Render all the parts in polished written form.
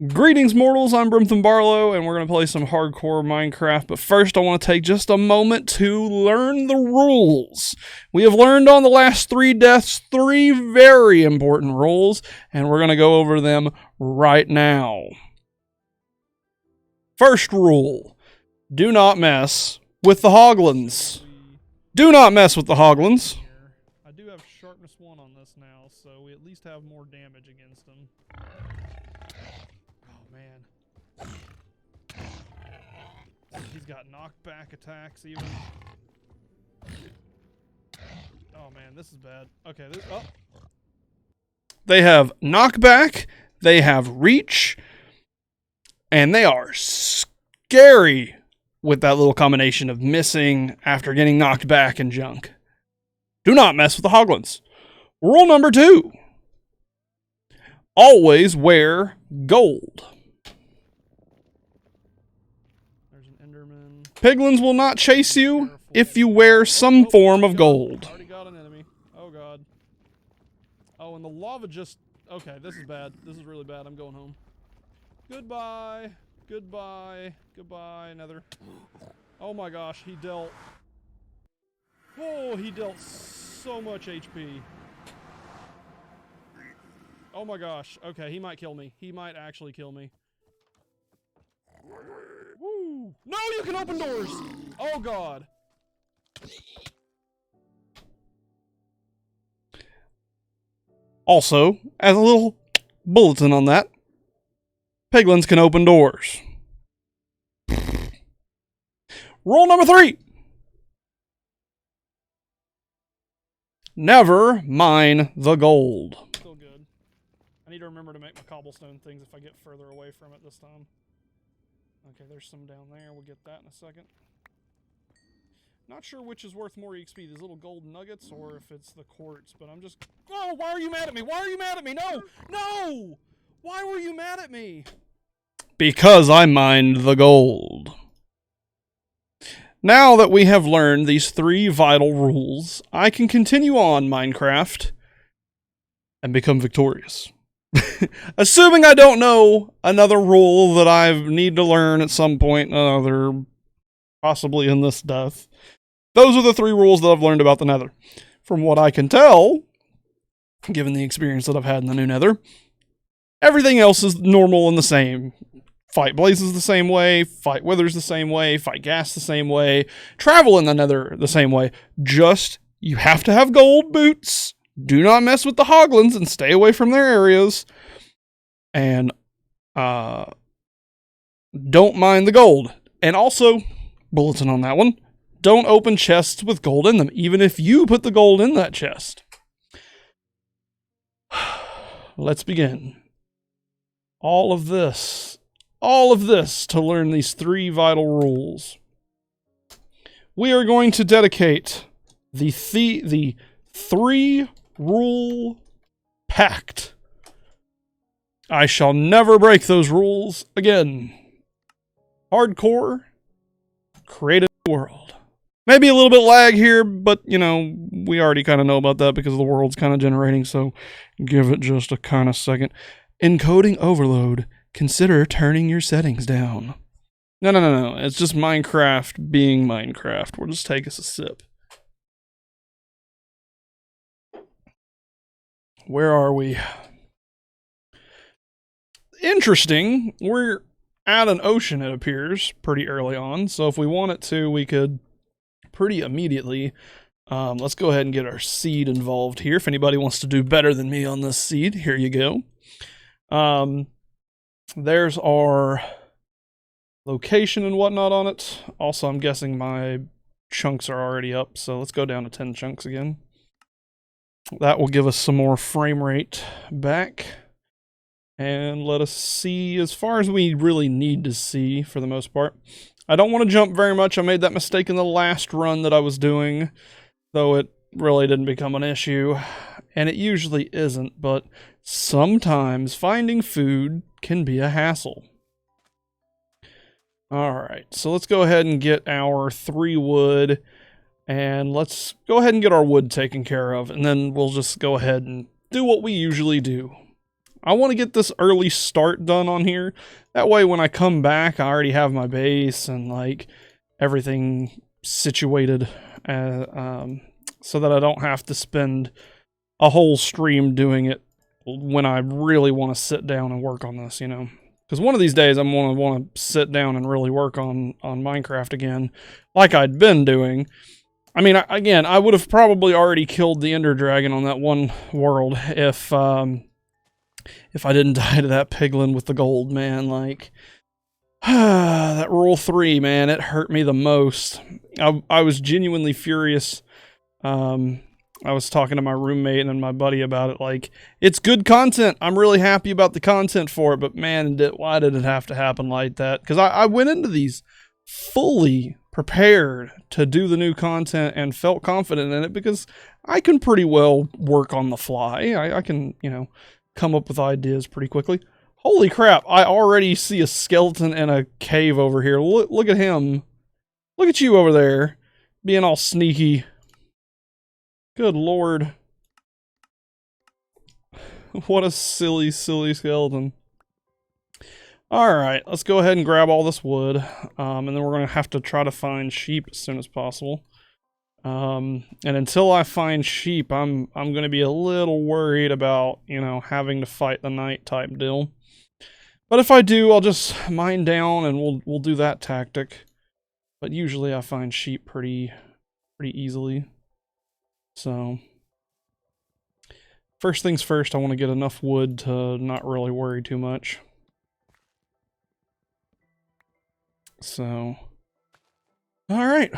Greetings, mortals. I'm Brimthen and we're going to play some hardcore Minecraft. But first, I want to take just a moment to learn the rules. We have learned on the last 3 deaths 3 very important rules, and we're going to go over them right now. First rule, do not mess with the hoglins. Do not mess with the hoglins. I do have sharpness 1 on this now, so we at least have more damage against them. Oh man. He's got knockback attacks even. Oh man, this is bad. Okay, They have knockback, they have reach, and they are scary with that little combination of missing after getting knocked back and junk. Do not mess with the hoglins. Rule number 2. Always wear gold. There's an Enderman. Piglins will not chase you if you wear some form of gold. Already got an enemy. Oh god. Oh, and the lava just... Okay, this is bad. This is really bad. I'm going home. Goodbye. Goodbye. Goodbye, Nether. Oh my gosh, he dealt... Oh, he dealt so much HP. Oh my gosh. Okay, he might kill me. He might actually kill me. Woo! No, you can open doors! Oh god. Also, as a little bulletin on that, piglins can open doors. Rule number 3. Never mine the gold. Still good. I need to remember to make my cobblestone things if I get further away from it this time. Okay, there's some down there. We'll get that in a second. Not sure which is worth more EXP, these little gold nuggets or if it's the quartz, but I'm just... Oh, why are you mad at me? Why are you mad at me? No! No! Why were you mad at me? Because I mined the gold. Now that we have learned these 3 vital rules, I can continue on Minecraft and become victorious. Assuming I don't know another rule that I need to learn at some point, possibly in this death. Those are the 3 rules that I've learned about the Nether. From what I can tell, given the experience that I've had in the new Nether, everything else is normal and the same. Fight blazes the same way, fight withers the same way, fight gas the same way, travel in the Nether the same way. Just, you have to have gold boots, do not mess with the hoglins and stay away from their areas, and don't mine the gold. And also, bulletin on that one, don't open chests with gold in them, even if you put the gold in that chest. Let's begin. All of this to learn these 3 vital rules. We are going to dedicate the 3 rule pact. I shall never break those rules again. Hardcore created the world. Maybe a little bit lag here, but you know, we already kind of know about that because the world's kind of generating, so give it just a kind of second. Encoding overload. Consider turning your settings down. No. It's just Minecraft being Minecraft. We'll just take us a sip. Where are we? Interesting. We're at an ocean, it appears, pretty early on. So if we wanted to, we could pretty immediately. Let's go ahead and get our seed involved here. If anybody wants to do better than me on this seed, here you go. There's our location and whatnot on it. Also, I'm guessing my chunks are already up, so let's go down to 10 chunks again. That will give us some more frame rate back. And let us see as far as we really need to see for the most part. I don't want to jump very much. I made that mistake in the last run that I was doing, though it really didn't become an issue. And it usually isn't, but sometimes finding food can be a hassle. Alright, so let's go ahead and get our 3 wood, and let's go ahead and get our wood taken care of, and then we'll just go ahead and do what we usually do. I want to get this early start done on here. That way when I come back, I already have my base and like everything situated so that I don't have to spend a whole stream doing it when I really want to sit down and work on this, you know. Because one of these days I'm going to want to sit down and really work on Minecraft again, like I'd been doing. I mean, again, I would have probably already killed the Ender Dragon on that one world if I didn't die to that piglin with the gold, man. Like, that rule 3, man, it hurt me the most. I was genuinely furious. I was talking to my roommate and my buddy about it. Like, it's good content. I'm really happy about the content for it, but man, why did it have to happen like that? Because I went into these fully prepared to do the new content and felt confident in it because I can pretty well work on the fly. I can, you know, come up with ideas pretty quickly. Holy crap, I already see a skeleton in a cave over here. Look at him. Look at you over there, being all sneaky. Good lord. What a silly, silly skeleton. Alright, let's go ahead and grab all this wood. And then we're going to have to try to find sheep as soon as possible. And until I find sheep, I'm going to be a little worried about, you know, having to fight the night type deal. But if I do, I'll just mine down and we'll do that tactic. But usually I find sheep pretty easily. So, first things first, I want to get enough wood to not really worry too much. So, alright.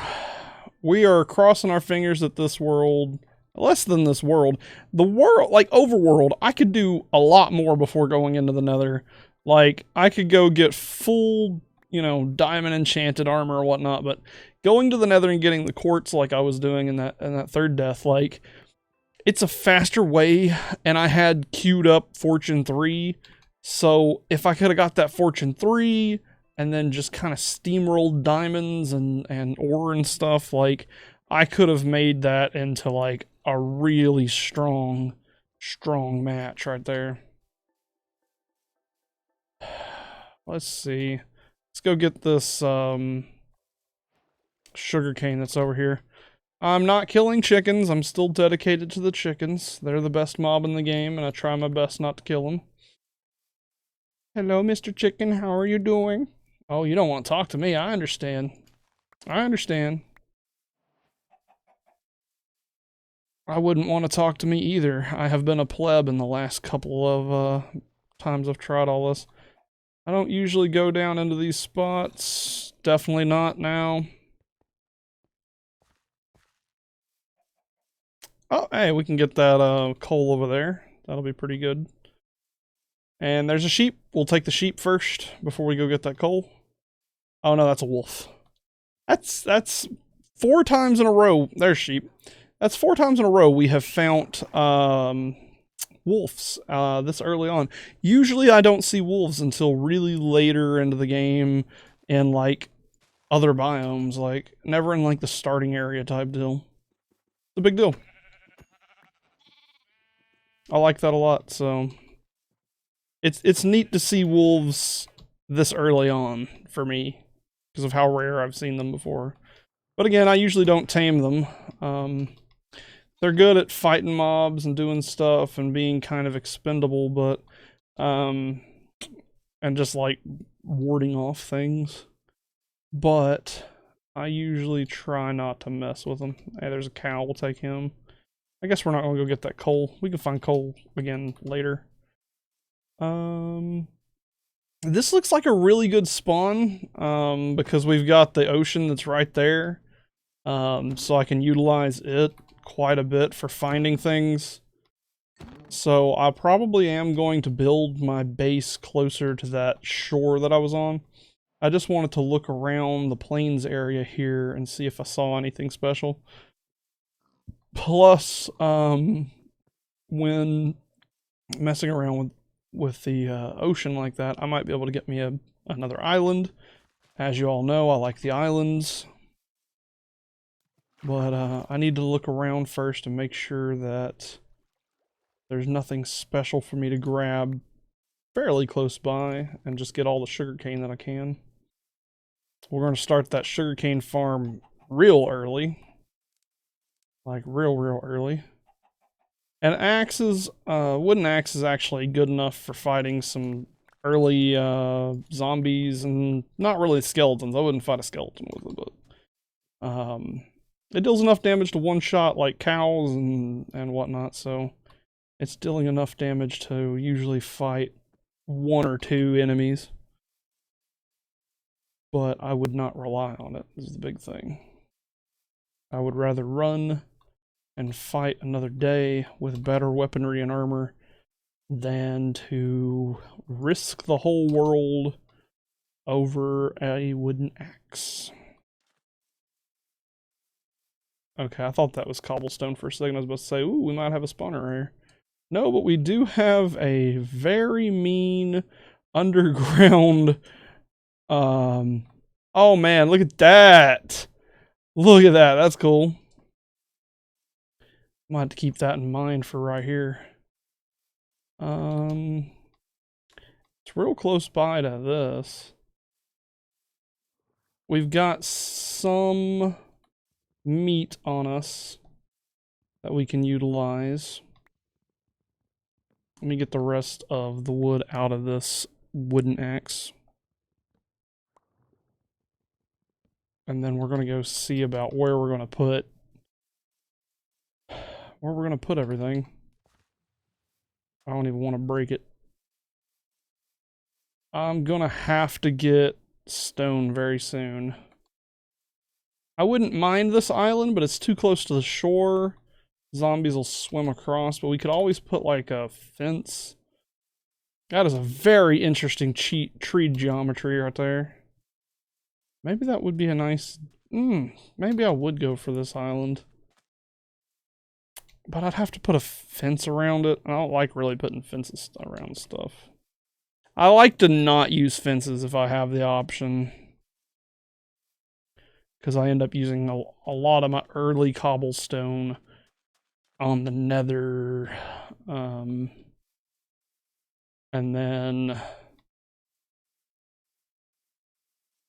We are crossing our fingers that this world, less than this world, the world, like overworld, I could do a lot more before going into the nether. Like, I could go get full, you know, diamond enchanted armor or whatnot, but going to the nether and getting the quartz like I was doing in that third death, like, it's a faster way, and I had queued up Fortune 3, so if I could have got that Fortune 3, and then just kind of steamrolled diamonds and ore and stuff, like, I could have made that into, like, a really strong match right there. Let's see. Let's go get this, sugarcane that's over here. I'm not killing chickens. I'm still dedicated to the chickens. They're the best mob in the game, and I try my best not to kill them. Hello, Mr. Chicken. How are you doing? Oh, you don't want to talk to me. I understand. I understand. I wouldn't want to talk to me either. I have been a pleb in the last couple of times I've tried all this. I don't usually go down into these spots. Definitely not now. Oh, hey, we can get that coal over there. That'll be pretty good. And there's a sheep. We'll take the sheep first before we go get that coal. Oh no, that's a wolf. That's 4 times in a row. There's sheep. That's 4 times in a row we have found wolves this early on. Usually I don't see wolves until really later into the game in like other biomes, like never in like the starting area type deal. It's a big deal. I like that a lot, so it's neat to see wolves this early on for me because of how rare I've seen them before. But again, I usually don't tame them. They're good at fighting mobs and doing stuff and being kind of expendable, but and just like warding off things. But I usually try not to mess with them. Hey, there's a cow. We'll take him. I guess we're not gonna go get that coal. We can find coal again later. This looks like a really good spawn, because we've got the ocean that's right there. So I can utilize it quite a bit for finding things. So I probably am going to build my base closer to that shore that I was on. I just wanted to look around the plains area here and see if I saw anything special. Plus, when messing around with the ocean like that, I might be able to get me another island. As you all know, I like the islands. But I need to look around first and make sure that there's nothing special for me to grab fairly close by and just get all the sugarcane that I can. We're going to start that sugarcane farm real early. Like real early. And axes, wooden axe is actually good enough for fighting some early zombies and not really skeletons. I wouldn't fight a skeleton with it, but it deals enough damage to one-shot like cows and whatnot, so it's dealing enough damage to usually fight 1 or 2 enemies. But I would not rely on it, is the big thing. I would rather run and fight another day with better weaponry and armor than to risk the whole world over a wooden axe. Okay, I thought that was cobblestone for a second. I was about to say, ooh, we might have a spawner right here. No, but we do have a very mean underground... oh man, look at that! Look at that, that's cool. Might have to keep that in mind for right here. It's real close by to this. We've got some meat on us that we can utilize. Let me get the rest of the wood out of this wooden axe. And then we're going to go see about where we're going to put everything. I don't even want to break it. I'm going to have to get stone very soon. I wouldn't mind this island, but it's too close to the shore. Zombies will swim across, but we could always put like a fence. That is a very interesting tree geometry right there. Maybe that would be a nice... maybe I would go for this island. But I'd have to put a fence around it. I don't like really putting fences around stuff. I like to not use fences if I have the option. Because I end up using a lot of my early cobblestone on the nether. And then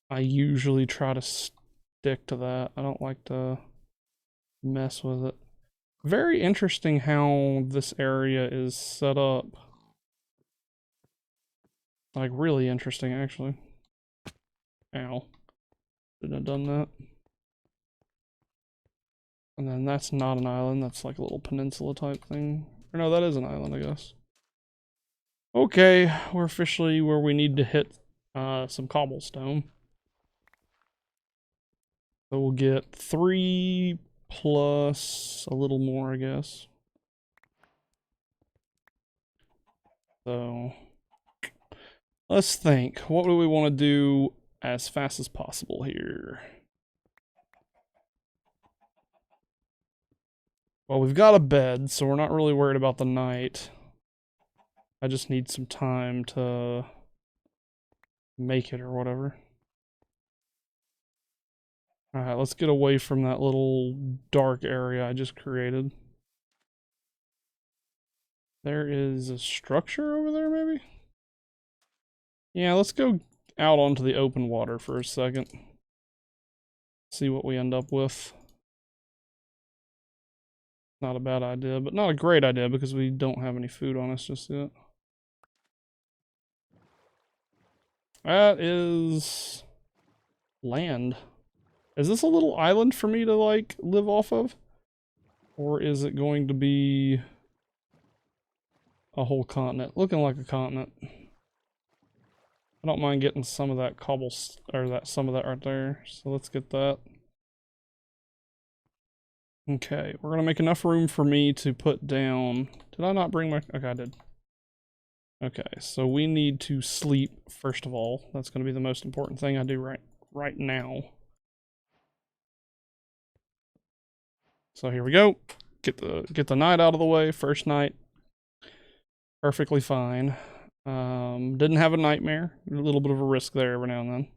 I usually try to stick to that. I don't like to mess with it. Very interesting how this area is set up. Like, really interesting, actually. Ow. Shouldn't have done that. And then that's not an island, that's like a little peninsula type thing. Or no, that is an island, I guess. Okay, we're officially where we need to hit some cobblestone. So we'll get 3 plus a little more, I guess. So let's think. What do we want to do as fast as possible here? Well, we've got a bed, so we're not really worried about the night. I just need some time to make it or whatever. Alright, let's get away from that little dark area I just created. There is a structure over there, maybe? Yeah, let's go out onto the open water for a second. See what we end up with. Not a bad idea, but not a great idea because we don't have any food on us just yet. That is land. Is this a little island for me to, like, live off of? Or is it going to be a whole continent? Looking like a continent. I don't mind getting some of that some of that right there. So let's get that. Okay, we're gonna make enough room for me to put down... Did I not bring my... Okay, I did. Okay, so we need to sleep, first of all. That's gonna be the most important thing I do right now. So here we go. Get the night out of the way. First night. Perfectly fine. Didn't have a nightmare. A little bit of a risk there every now and then.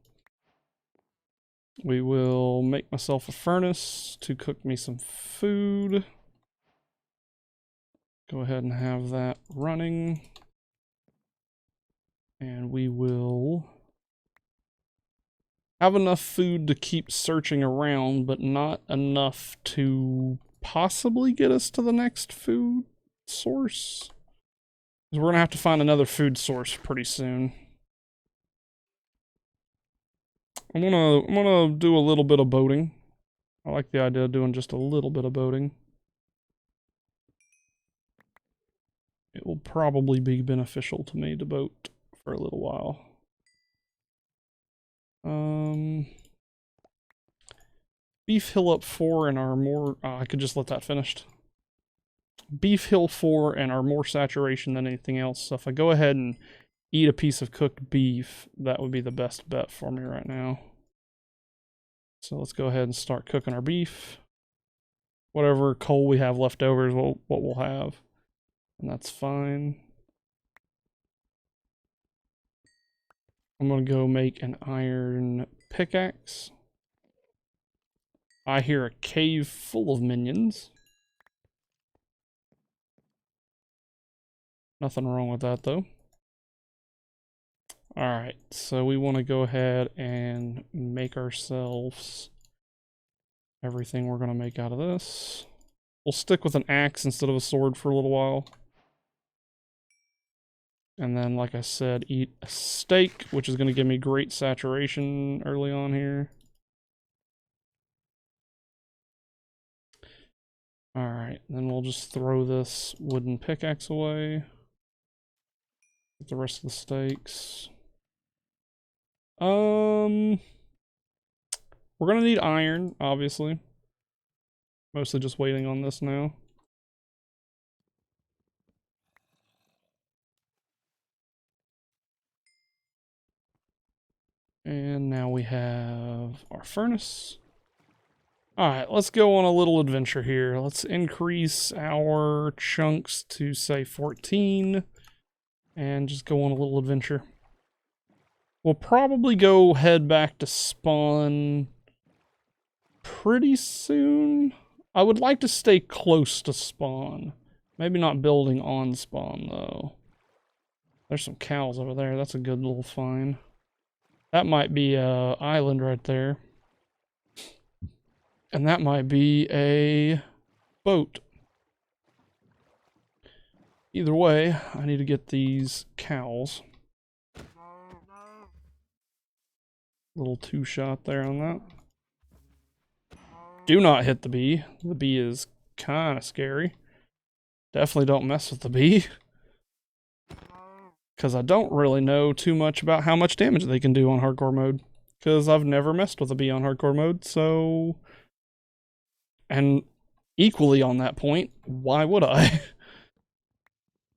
We will make myself a furnace to cook me some food. Go ahead and have that running. And we will have enough food to keep searching around, but not enough to possibly get us to the next food source. Because we're going to have to find another food source pretty soon. I'm gonna do a little bit of boating. I like the idea of doing just a little bit of boating. It will probably be beneficial to me to boat for a little while. Beef Hill up 4 and are more... I could just let that finished. Beef Hill 4 and are more saturation than anything else. So if I go ahead and eat a piece of cooked beef, that would be the best bet for me right now. So let's go ahead and start cooking our beef. Whatever coal we have left over is what we'll have. And that's fine. I'm going to go make an iron pickaxe. I hear a cave full of minions. Nothing wrong with that though. Alright, so we want to go ahead and make ourselves everything we're going to make out of this. We'll stick with an axe instead of a sword for a little while. And then, like I said, eat a steak, which is going to give me great saturation early on here. Alright, then we'll just throw this wooden pickaxe away. Get the rest of the steaks. We're gonna need iron, obviously. Mostly just waiting on this now. And now we have our furnace. Alright, let's go on a little adventure here. Let's increase our chunks to, say, 14. And just go on a little adventure. We'll probably go head back to spawn pretty soon. I would like to stay close to spawn. Maybe not building on spawn, though. There's some cows over there. That's a good little find. That might be an island right there. And that might be a boat. Either way, I need to get these cows. Little 2-shot there on that. Do not hit the bee. The bee is kind of scary. Definitely don't mess with the bee. Because I don't really know too much about how much damage they can do on hardcore mode. Because I've never messed with a bee on hardcore mode, so... And equally on that point, why would I?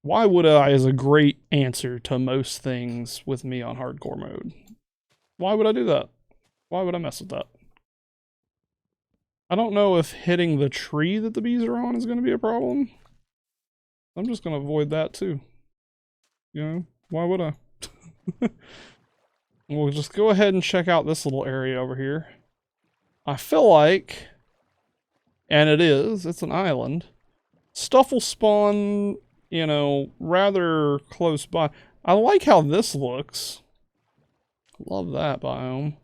Why would I is a great answer to most things with me on hardcore mode. Why would I do that? Why would I mess with that? I don't know if hitting the tree that the bees are on is going to be a problem. I'm just going to avoid that too. You know, why would I? We'll just go ahead and check out this little area over here. I feel like, and it's an island, stuff will spawn, you know, rather close by. I like how this looks. Love that biome.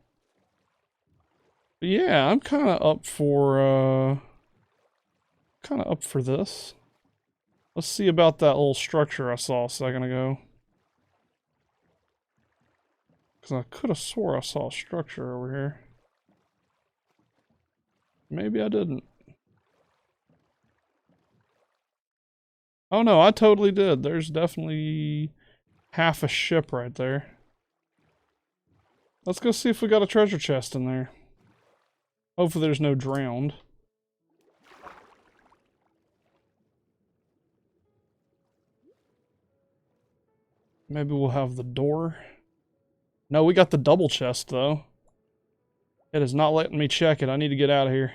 But yeah, I'm kind of up for this. Let's see about that little structure I saw a second ago. Because I could have swore I saw a structure over here. Maybe I didn't. Oh no, I totally did. There's definitely half a ship right there. Let's go see if we got a treasure chest in there. Hopefully there's no drowned. Maybe we'll have the door. No, we got the double chest though. It is not letting me check it. I need to get out of here.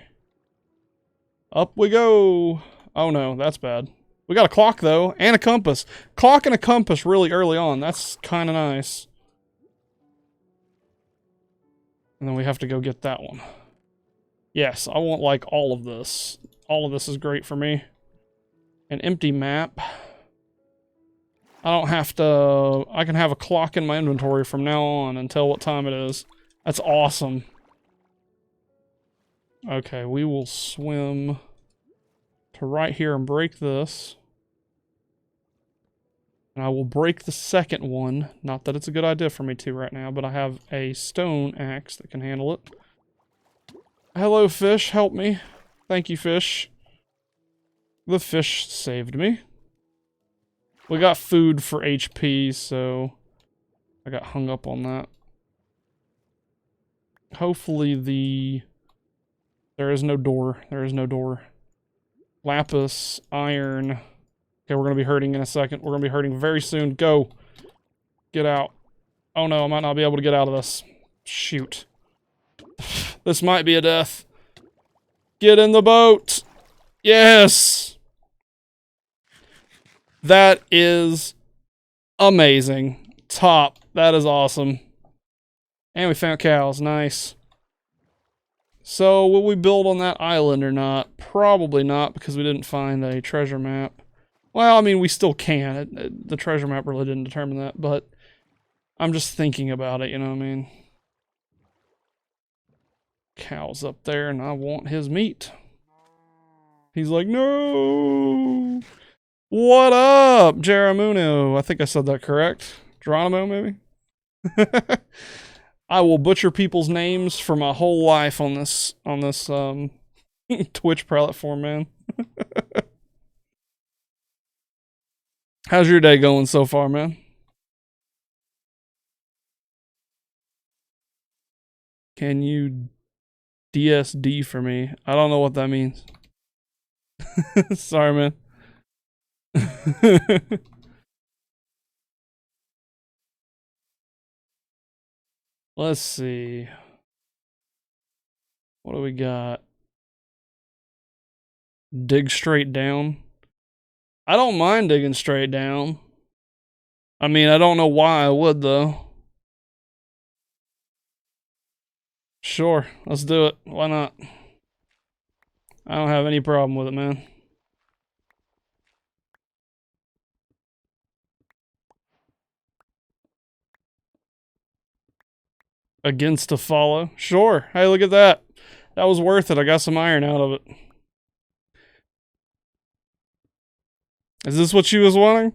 Up we go. Oh no, that's bad. We got a clock though, and a compass. Clock and a compass really early on. That's kind of nice. And then we have to go get that one. Yes, I want like all of this. All of this is great for me. An empty map. I don't have to... I can have a clock in my inventory from now on and tell what time it is. That's awesome. Okay, we will swim to right here and break this. And I will break the second one. Not that it's a good idea for me to right now, but I have a stone axe that can handle it. Hello, fish. Help me. Thank you, fish. The fish saved me. We got food for HP, so I got hung up on that. Hopefully there is no door. There is no door. Lapis, iron. Okay, we're going to be hurting in a second. We're going to be hurting very soon. Go. Get out. Oh no, I might not be able to get out of this. Shoot. This might be a death. Get in the boat. Yes. That is amazing. Top. That is awesome. And we found cows. Nice. So, will we build on that island or not? Probably not, because we didn't find a treasure map. Well, I mean, we still can. The treasure map really didn't determine that, but I'm just thinking about it, you know what I mean? Cow's up there, and I want his meat. He's like, no! What up, Jeramuno? I think I said that correct. Geronimo, maybe? I will butcher people's names for my whole life on this Twitch platform, man. How's your day going so far, man? Can you DSD for me? I don't know what that means. Sorry, man. Let's see. What do we got? Dig straight down. I don't mind digging straight down. I mean, I don't know why I would, though. Sure, let's do it. Why not? I don't have any problem with it, man. Against a follow? Sure. Hey, look at that. That was worth it. I got some iron out of it. Is this what she was wanting?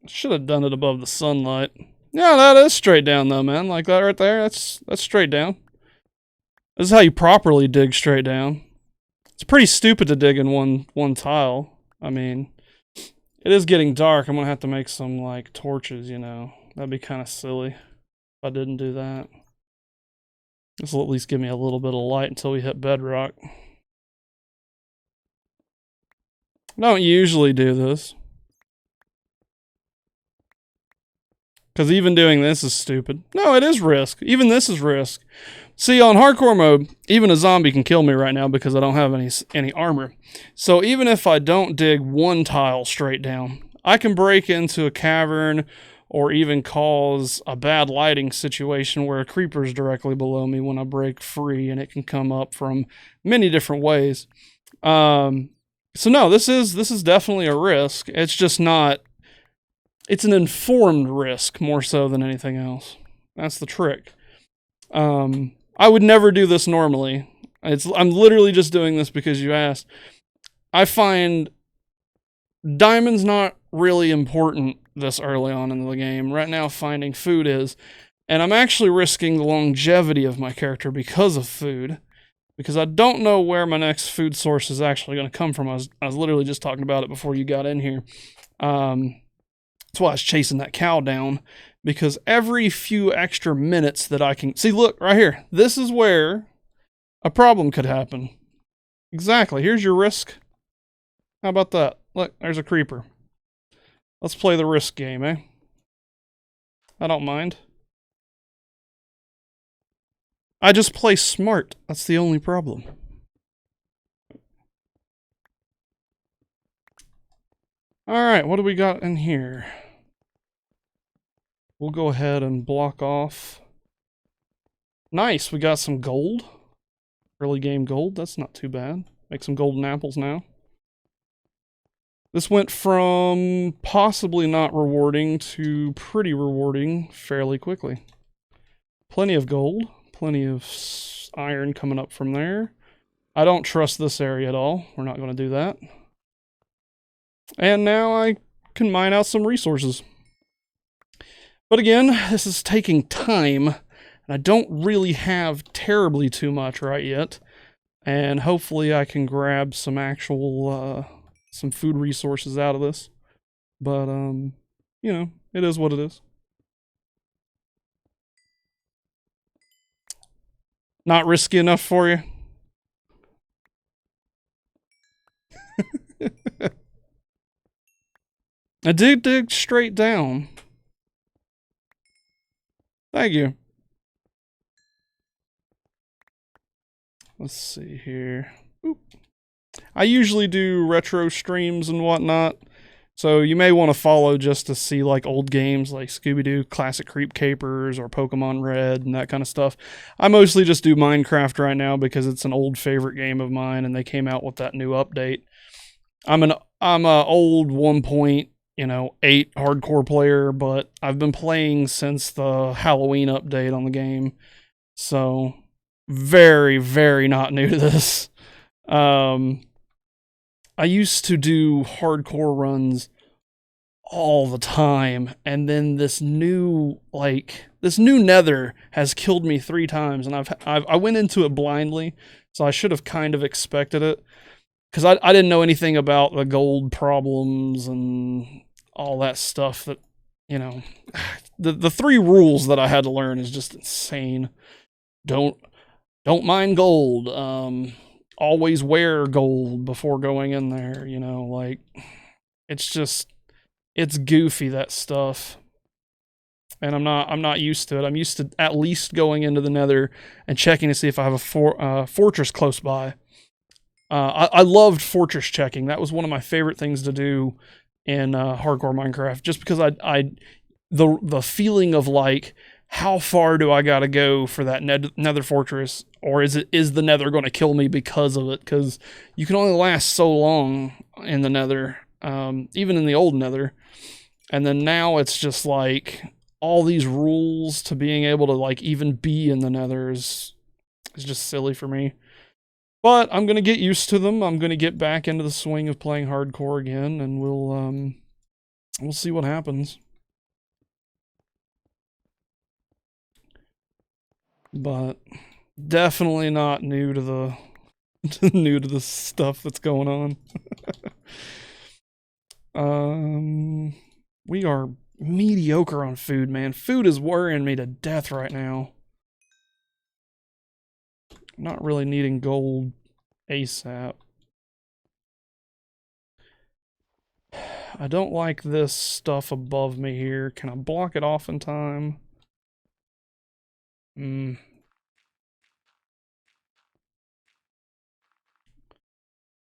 Should have done it above the sunlight. Yeah, that is straight down though, man. Like that right there. That's straight down. This is how you properly dig straight down. It's pretty stupid to dig in one tile. I mean, it is getting dark. I'm gonna have to make some like torches, you know. That'd be kind of silly if I didn't do that. This will at least give me a little bit of light until we hit bedrock. I don't usually do this. Because even doing this is stupid. No, it is risk. Even this is risk. See, on hardcore mode, even a zombie can kill me right now because I don't have any armor. So even if I don't dig one tile straight down, I can break into a cavern or even cause a bad lighting situation where a creeper's directly below me when I break free, and it can come up from many different ways. So no, this is definitely a risk. It's just not... It's an informed risk more so than anything else. That's the trick. I would never do this normally. I'm literally just doing this because you asked. I find diamonds not really important this early on in the game. Right now, finding food is. And I'm actually risking the longevity of my character because of food. Because I don't know where my next food source is actually going to come from. I was literally just talking about it before you got in here. That's why I was chasing that cow down, because every few extra minutes that I can... See, look, right here. This is where a problem could happen. Exactly. Here's your risk. How about that? Look, there's a creeper. Let's play the risk game, eh? I don't mind. I just play smart. That's the only problem. Alright, what do we got in here? We'll go ahead and block off. Nice, we got some gold. Early game gold, that's not too bad. Make some golden apples now. This went from possibly not rewarding to pretty rewarding fairly quickly. Plenty of gold, plenty of iron coming up from there. I don't trust this area at all. We're not going to do that. And now I can mine out some resources. But again, this is taking time, and I don't really have terribly too much right yet. And hopefully I can grab some actual, some food resources out of this. But, you know, it is what it is. Not risky enough for you? I did dig straight down. Thank you. Let's see here. Oop. I usually do retro streams and whatnot, so you may want to follow just to see like old games like Scooby-Doo Classic Creep Capers or Pokemon Red and that kind of stuff. I mostly just do Minecraft right now because it's an old favorite game of mine and they came out with that new update. I'm a old 1.8 hardcore player, but I've been playing since the Halloween update on the game, so very, very not new to this. I used to do hardcore runs all the time, and then this new nether has killed me 3 times, and I went into it blindly, so I should have kind of expected it. Because I didn't know anything about the gold problems and all that stuff that, you know, the 3 rules that I had to learn is just insane. Don't mine gold. Always wear gold before going in there, you know, like, it's goofy, that stuff. And I'm not used to it. I'm used to at least going into the nether and checking to see if I have a fortress close by. I loved fortress checking. That was one of my favorite things to do in hardcore Minecraft, just because the feeling of like, how far do I gotta go for that nether fortress, or is the nether going to kill me because of it? Because you can only last so long in the nether, even in the old nether, and then now it's just like all these rules to being able to like even be in the nether is just silly for me. But I'm going to get used to them. I'm going to get back into the swing of playing hardcore again, and we'll see what happens. But definitely not new to the stuff that's going on. We are mediocre on food, man. Food is worrying me to death right now. Not really needing gold ASAP. I don't like this stuff above me here. Can I block it off in time?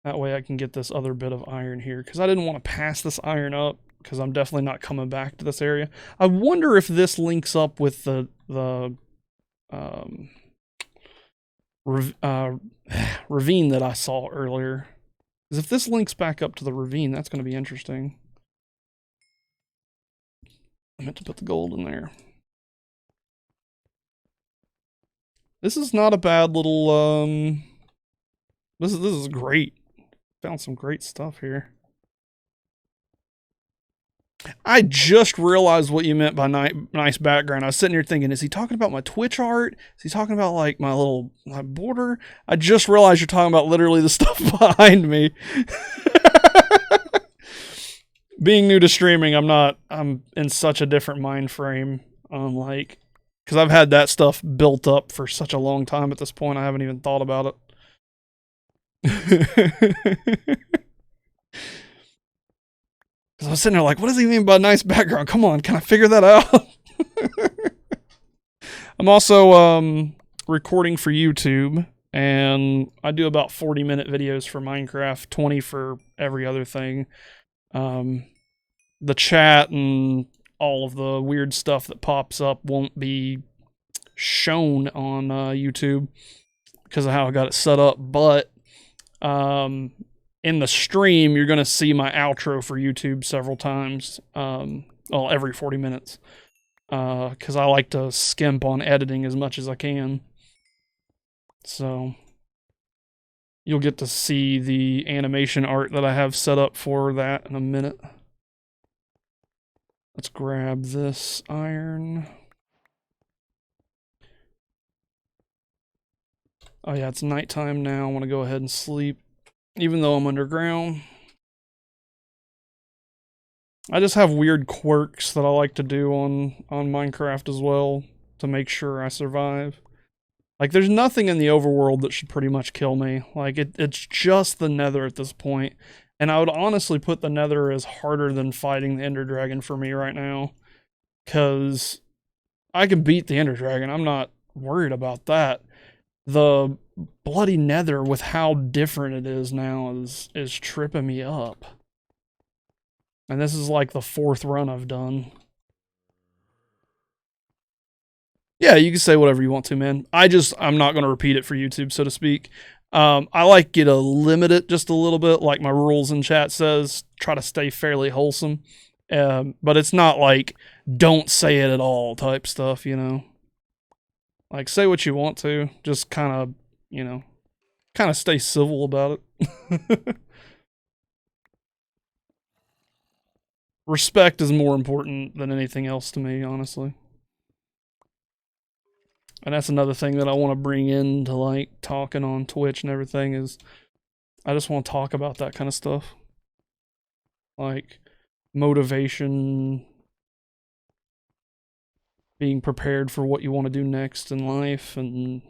That way I can get this other bit of iron here, because I didn't want to pass this iron up, because I'm definitely not coming back to this area. I wonder if this links up with the ravine that I saw earlier. Because if this links back up to the ravine, that's going to be interesting. I meant to put the gold in there. This is not a bad little, this is great. Found some great stuff here. I just realized what you meant by nice background. I was sitting here thinking, is he talking about my Twitch art? Is he talking about like my border? I just realized you're talking about literally the stuff behind me. Being new to streaming, I'm in such a different mind frame. Because I've had that stuff built up for such a long time at this point, I haven't even thought about it. Because I was sitting there like, what does he mean by nice background? Come on, can I figure that out? I'm also recording for YouTube, and I do about 40-minute videos for Minecraft, 20 for every other thing. The chat and all of the weird stuff that pops up won't be shown on YouTube because of how I got it set up, but In the stream, you're going to see my outro for YouTube several times. Well, every 40 minutes. Because I like to skimp on editing as much as I can. So, you'll get to see the animation art that I have set up for that in a minute. Let's grab this iron. Oh yeah, it's nighttime now. I want to go ahead and sleep, even though I'm underground. I just have weird quirks that I like to do on Minecraft as well to make sure I survive. Like, there's nothing in the overworld that should pretty much kill me. Like, it's just the Nether at this point. And I would honestly put the Nether as harder than fighting the Ender Dragon for me right now. Because I can beat the Ender Dragon. I'm not worried about that. The bloody Nether, with how different it is now, is tripping me up. And this is like the 4th run I've done. Yeah, you can say whatever you want to, man. I'm not going to repeat it for YouTube, so to speak. I like you to limit it just a little bit, like my rules in chat says. Try to stay fairly wholesome. But it's not like, don't say it at all type stuff, you know? Like, say what you want to. Just kind of, you know, kind of stay civil about it. Respect is more important than anything else to me, honestly. And that's another thing that I want to bring into, like, talking on Twitch and everything is I just want to talk about that kind of stuff. Like, motivation, being prepared for what you want to do next in life, and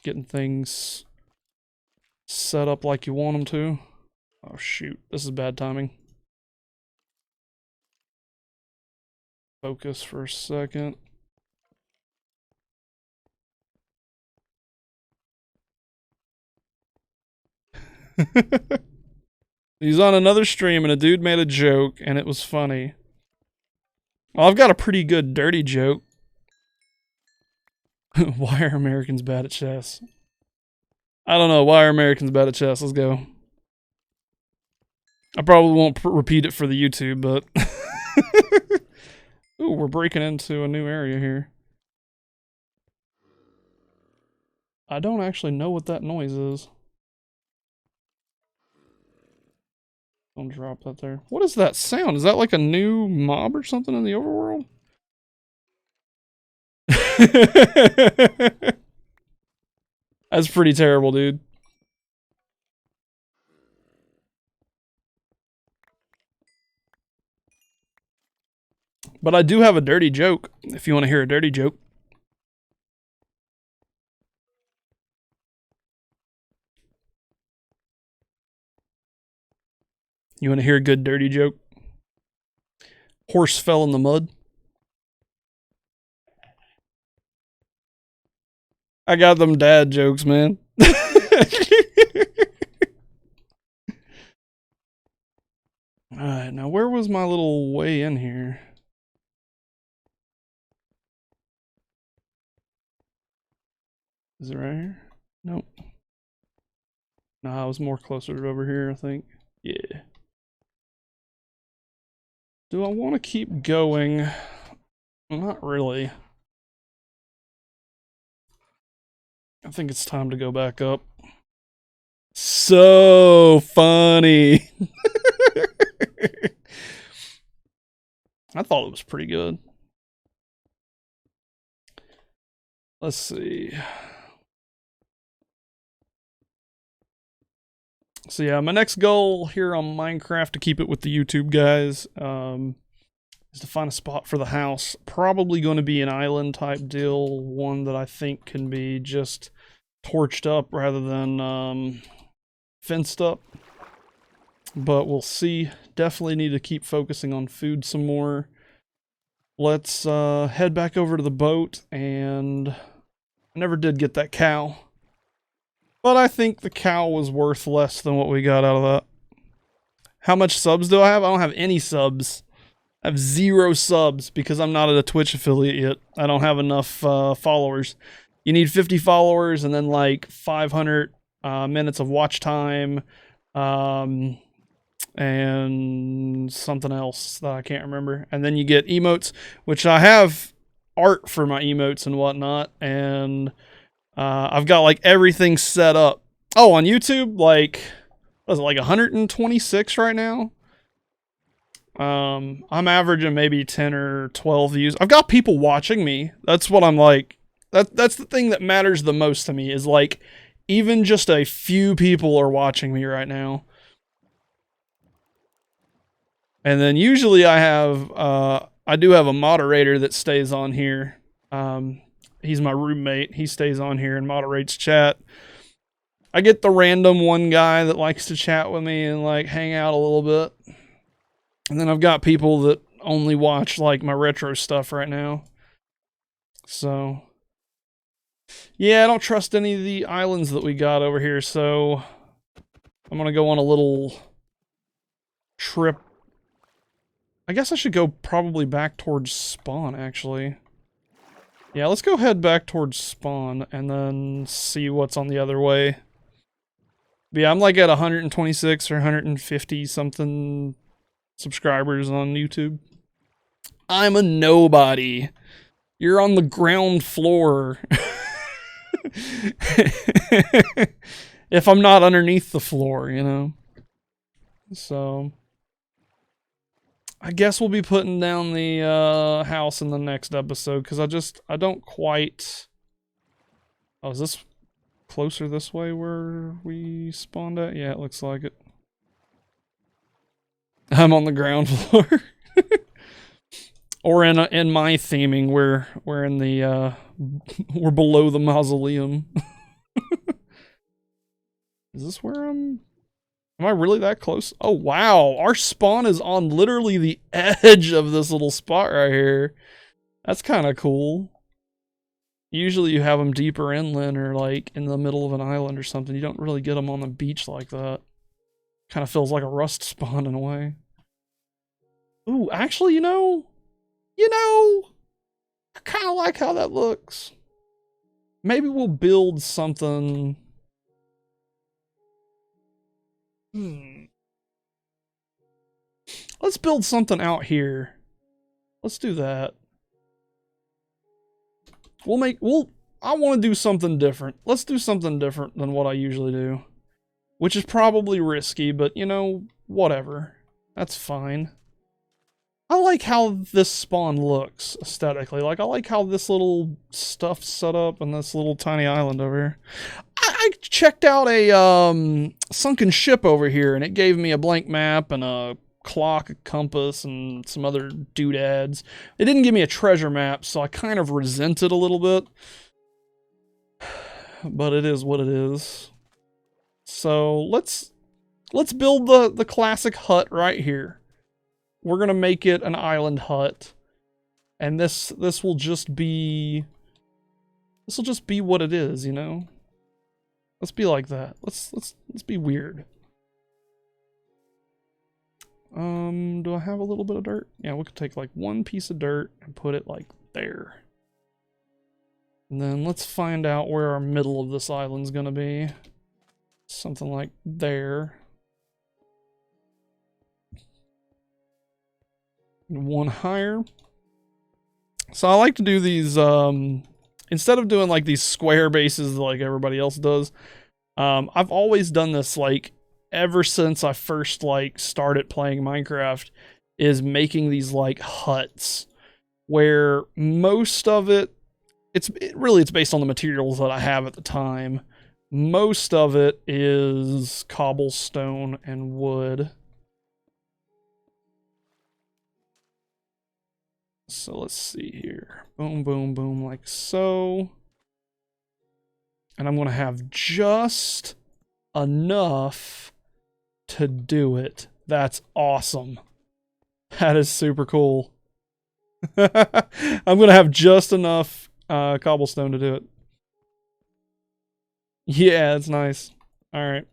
getting things set up like you want them to. Oh, shoot. This is bad timing. Focus for a second. He's on another stream and a dude made a joke and it was funny. Well, I've got a pretty good dirty joke. Why are Americans bad at chess? I don't know. Why are Americans bad at chess? Let's go. I probably won't repeat it for the YouTube, but... Ooh, we're breaking into a new area here. I don't actually know what that noise is. Don't drop that there. What is that sound? Is that like a new mob or something in the overworld? That's pretty terrible, dude. But I do have a dirty joke, if you want to hear a dirty joke. You want to hear a good dirty joke? Horse fell in the mud. I got them dad jokes, man. Alright, now where was my little way in here? Is it right here? Nope. No, I was more closer to over here, I think. Yeah. Do I want to keep going? Not really. I think it's time to go back up. So funny. I thought it was pretty good. Let's see. So yeah, my next goal here on Minecraft, to keep it with the YouTube guys, is to find a spot for the house. Probably going to be an island type deal, one that I think can be just torched up rather than fenced up. But we'll see. Definitely need to keep focusing on food some more. Let's head back over to the boat, and I never did get that cow. But I think the cow was worth less than what we got out of that. How much subs do I have? I don't have any subs. I have 0 subs because I'm not at a Twitch affiliate yet. I don't have enough followers. You need 50 followers and then like 500 minutes of watch time, and something else that I can't remember. And then you get emotes, which I have art for my emotes and whatnot, and I've got like everything set up. Oh, on YouTube, like, what is it, like 126 right now? I'm averaging maybe 10 or 12 views. I've got people watching me. That's what I'm like. That's the thing that matters the most to me, is like even just a few people are watching me right now. And then usually I do have a moderator that stays on here. He's my roommate. He stays on here and moderates chat. I get the random one guy that likes to chat with me and like hang out a little bit. And then I've got people that only watch like my retro stuff right now. So yeah, I don't trust any of the islands that we got over here, so I'm gonna go on a little trip. I guess I should go probably back towards spawn, actually. Yeah, let's go head back towards spawn and then see what's on the other way. But yeah, I'm like at 126 or 150 something subscribers on YouTube. I'm a nobody. You're on the ground floor. If I'm not underneath the floor, you know. So I guess we'll be putting down the house in the next episode, because I don't quite... Oh, is this closer this way where we spawned at? Yeah, it looks like it. I'm on the ground floor. Or in my theming, we're in the we're below the mausoleum. Is this where am I really that close? Oh wow, our spawn is on literally the edge of this little spot right here. That's kind of cool. Usually you have them deeper inland or like in the middle of an island or something. You don't really get them on the beach like that. Kind of feels like a rust spawn in a way. Ooh, actually, you know, I kind of like how that looks. Maybe we'll build something. Let's build something out here. Let's do that. I want to do something different. Let's do something different than what I usually do. Which is probably risky, but you know, whatever. That's fine. I like how this spawn looks aesthetically. Like, I like how this little stuff's set up on this little tiny island over here. I checked out a sunken ship over here, and it gave me a blank map and a clock, a compass, and some other doodads. It didn't give me a treasure map, so I kind of resent it a little bit. But it is what it is. So let's build the classic hut right here. We're gonna make it an island hut, and this will just be what it is, you know. Let's be like that. Let's be weird. Do I have a little bit of dirt? Yeah, we could take like one piece of dirt and put it like there. And then let's find out where our middle of this island's gonna be. Something like there. One higher. So I like to do these, instead of doing like these square bases like everybody else does, I've always done this like ever since I first like started playing Minecraft, is making these like huts where most of it's based on the materials that I have at the time. Most of it is cobblestone and wood. So let's see here. Boom, boom, boom, like so. And I'm going to have just enough to do it. That's awesome. That is super cool. I'm going to have just enough cobblestone to do it. Yeah, it's nice. All right.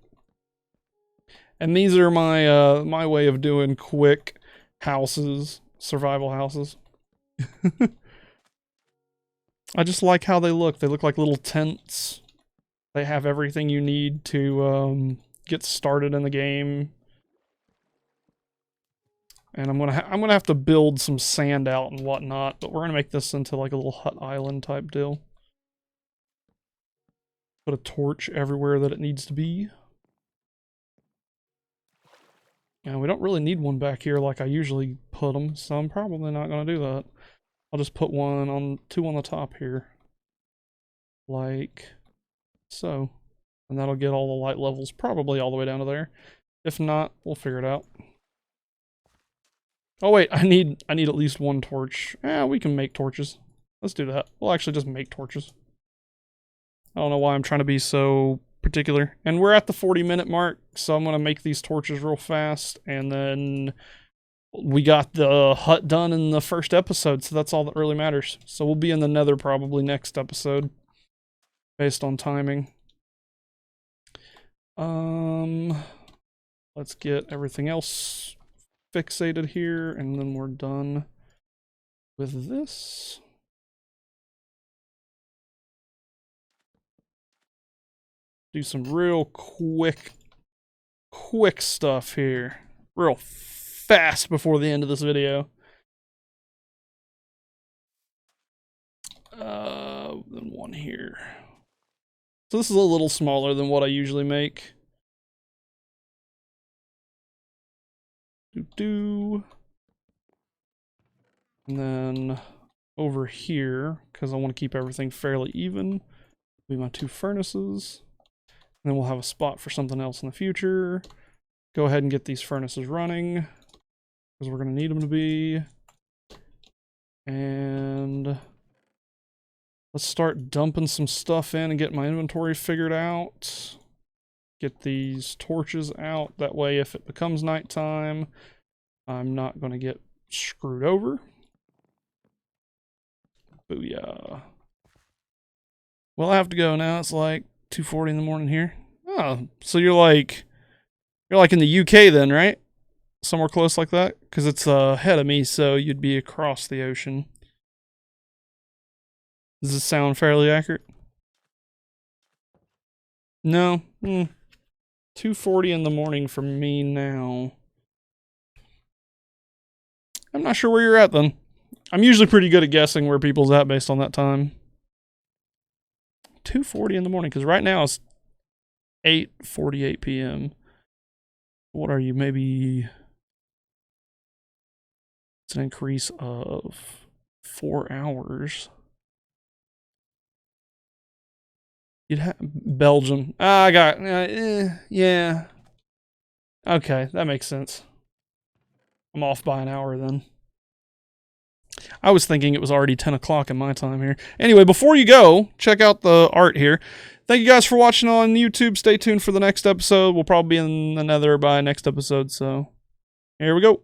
And these are my my way of doing quick houses, survival houses. I just like how they look. They look like little tents. They have everything you need to get started in the game. And I'm gonna have to build some sand out and whatnot, but we're gonna make this into like a little hut island type deal. Put a torch everywhere that it needs to be. And we don't really need one back here like I usually put them, so I'm probably not gonna do that. I'll just put two on the top here. Like so. And that'll get all the light levels probably all the way down to there. If not, we'll figure it out. Oh wait, I need at least one torch. We can make torches. Let's do that. We'll actually just make torches. I don't know why I'm trying to be so particular. And we're at the 40-minute mark, so I'm gonna make these torches real fast, and then we got the hut done in the first episode, so that's all that really matters. So we'll be in the Nether probably next episode, based on timing. Let's get everything else fixated here, and then we're done with this. Do some real quick stuff here. Real fast before the end of this video. Then one here. So this is a little smaller than what I usually make. And then over here, because I want to keep everything fairly even, be my 2 furnaces. And then we'll have a spot for something else in the future. Go ahead and get these furnaces running, because we're going to need them to be. And let's start dumping some stuff in and get my inventory figured out. Get these torches out. That way, if it becomes nighttime, I'm not going to get screwed over. Booyah. Well, I have to go now. It's like 2:40 in the morning here. Oh, so you're like in the UK then, right? Somewhere close like that? Because it's ahead of me, so you'd be across the ocean. Does this sound fairly accurate? No? 2:40 in the morning for me now. I'm not sure where you're at then. I'm usually pretty good at guessing where people's at based on that time. 2:40 in the morning, because right now it's 8:48 p.m. What are you, maybe... It's an increase of 4 hours. You'd have Belgium. I got yeah. Okay, that makes sense. I'm off by an hour then. I was thinking it was already 10 o'clock in my time here. Anyway, before you go, check out the art here. Thank you guys for watching on YouTube. Stay tuned for the next episode. We'll probably be in the Nether by next episode, so here we go.